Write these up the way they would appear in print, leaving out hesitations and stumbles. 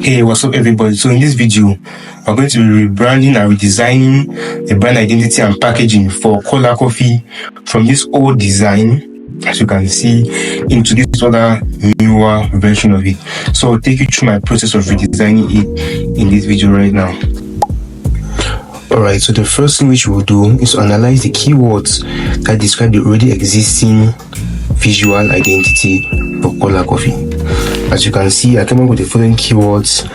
Hey, what's up everybody? So in this video, we're going to be rebranding and redesigning the brand identity and packaging for Cola Coffee from this old design, as you can see, into this other newer version of it. So I'll take you through my process of redesigning it in this video right now. Alright, so the first thing which we'll do is to analyze the keywords that describe the already existing visual identity for Cola Coffee. As you can see, I came up with the following keywords: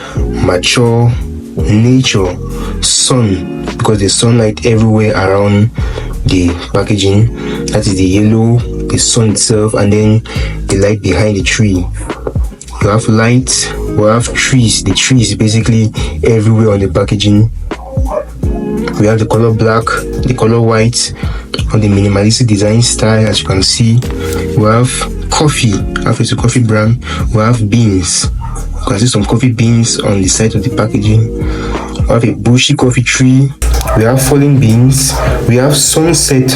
mature, nature, sun, because there's sunlight everywhere around the packaging. That is the yellow, the sun itself, and then the light behind the tree. You have light, we have trees. The tree is basically everywhere on the packaging. We have the color black, the color white, on the minimalistic design style. As you can see, we have coffee, it's a coffee brand. We have beans, you can see some coffee beans on the side of the packaging. We have a bushy coffee tree. We have falling beans. We have sunset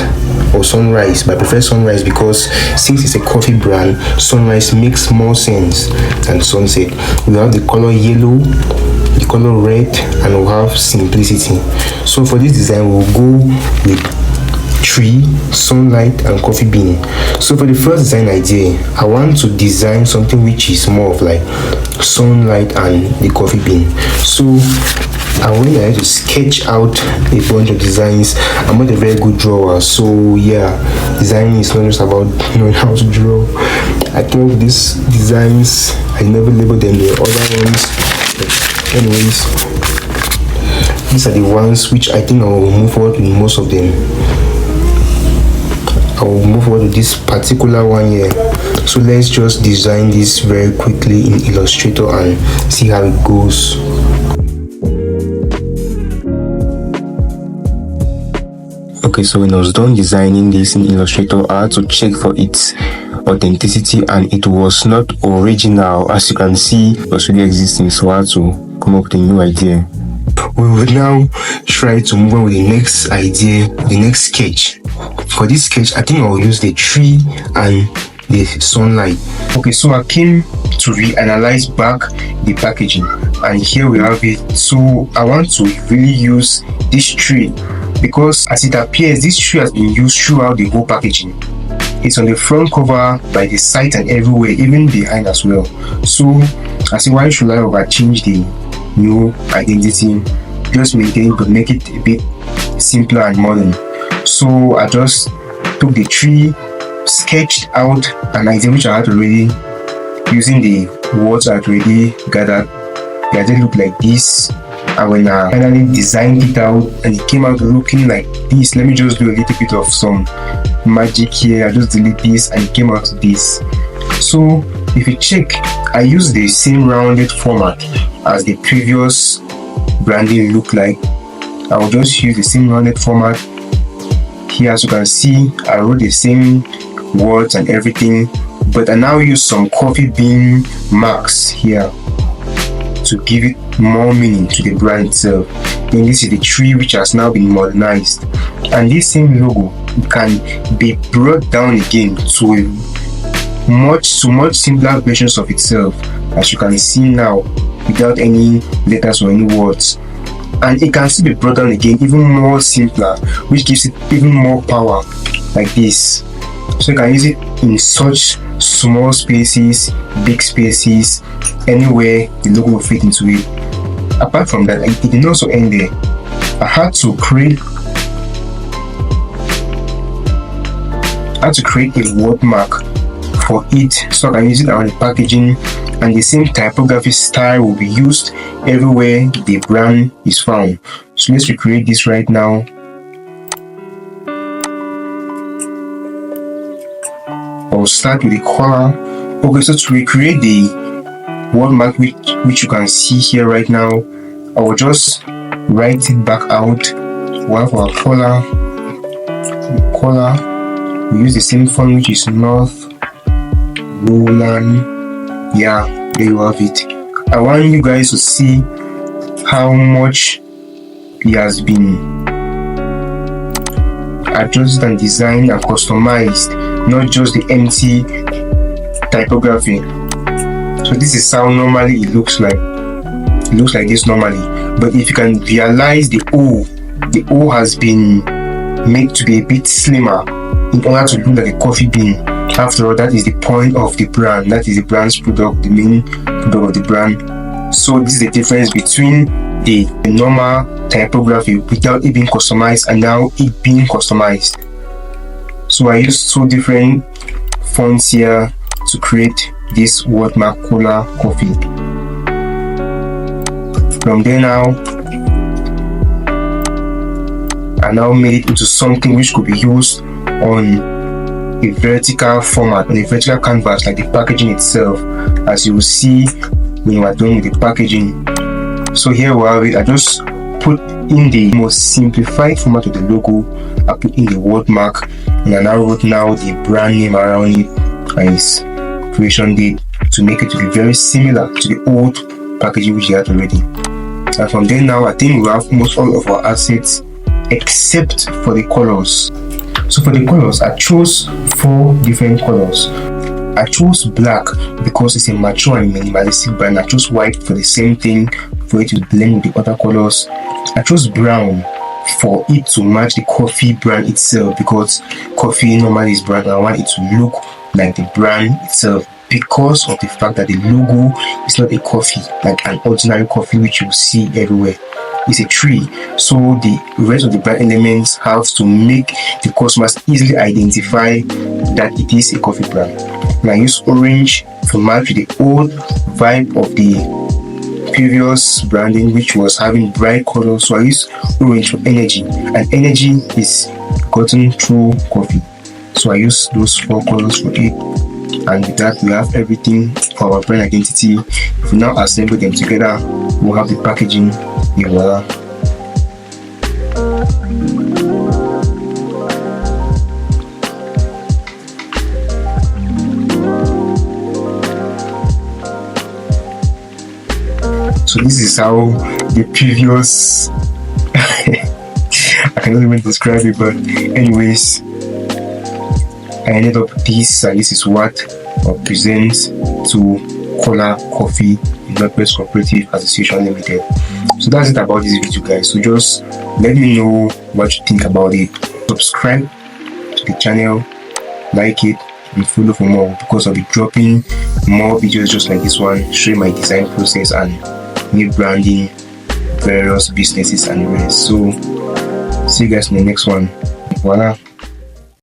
or sunrise, but I prefer sunrise because since it's a coffee brand, sunrise makes more sense than sunset. We have the color yellow, the color red, and we'll have simplicity. So for this design, we'll go with tree, sunlight, and coffee bean. So for the first design idea, I want to design something which is more of like sunlight and the coffee bean. So I went ahead to sketch out a bunch of designs. I'm not a very good drawer, so yeah, designing is not just about knowing how to draw. I came up with these designs. I never labeled them the other ones, but anyways, these are the ones which I think I will move forward with most of them. I will move forward to this particular one here. So let's just design this very quickly in Illustrator and see how it goes. Okay, so when I was done designing this in Illustrator, I had to check for its authenticity, and it was not original. As you can see, it was really existing, so I had to come up with a new idea. We will now try to move on with the next idea, the next sketch. For this sketch, I think I'll use the tree and the sunlight. Okay, so I came to reanalyze back the packaging, and here we have it. So I want to really use this tree because as it appears, this tree has been used throughout the whole packaging. It's on the front cover, by the side, and everywhere, even behind as well. So I see, why should I change the new identity? Just maintain but make it a bit simpler and modern. So I just took the tree, sketched out an idea which I had already, using the words I had already gathered. The idea looked like this, and when I finally designed it out and it came out looking like this, let me just do a little bit of some magic here. I just delete this and it came out this. So if you check, I used the same rounded format as the previous branding looked like. I will just use the same rounded format here. As you can see, I wrote the same words and everything, but I now use some coffee bean marks here to give it more meaning to the brand itself. Then this is the tree which has now been modernized, and this same logo can be brought down again to much simpler versions of itself, as you can see now, without any letters or any words. And it can still be brought down again, even more simpler, which gives it even more power, like this. So you can use it in such small spaces, big spaces, anywhere the logo will fit into it. Apart from that, it didn't also end there. I had to create a word mark for it, so I can use it around the packaging, and the same typography style will be used everywhere the brand is found. So let's recreate this right now. I'll start with the color. Okay, so to recreate the word mark which you can see here right now, I will just write it back out. We'll have our color. We use the same font which is North Roland. Yeah, there you have it. I want you guys to see how much it has been adjusted and designed and customized, not just the empty typography. So this is how normally it looks like. It looks like this normally, but if you can realize the O has been made to be a bit slimmer in order to look like a coffee bean. After all, that is the point of the brand. That is the brand's product, the main product of the brand. So this is the difference between the normal typography without it being customized and now it being customized. So I used 2 different fonts here to create this watermark Cola Coffee. From there now, I now made it into something which could be used on a vertical format, on a vertical canvas, like the packaging itself, as you will see when you are done with the packaging. So here we have it. I just put in the most simplified format of the logo. I put in the watermark, and I now wrote the brand name around it and its creation date to make it to be very similar to the old packaging which we had already. And from there now, I think we have almost all of our assets except for the colors. So for the colors, I chose 4 different colors. I chose black because it's a mature and minimalistic brand. I chose white for the same thing, for it to blend with the other colors. I chose brown for it to match the coffee brand itself, because coffee normally is brand and I want it to look like the brand itself, because of the fact that the logo is not a coffee like an ordinary coffee which you see everywhere. It's a tree, so the rest of the brand elements have to make the customers easily identify that it is a coffee brand. And I use orange to match the old vibe of the previous branding, which was having bright colors. So I use orange for energy, and energy is gotten through coffee. So I use those 4 colors for it, and with that we have everything for our brand identity. If we now assemble them together, we'll have the packaging. Voila. So this is how the previous I cannot even describe it, but anyways, I ended up this, and this is what presents to Cola Coffee Northwest Cooperative Association Limited. So that's it about this video, guys. So just let me know what you think about it. Subscribe to the channel, like it, and follow for more, because I'll be dropping more videos just like this one, showing my design process and new branding, various businesses and the rest. So see you guys in the next one. Voila.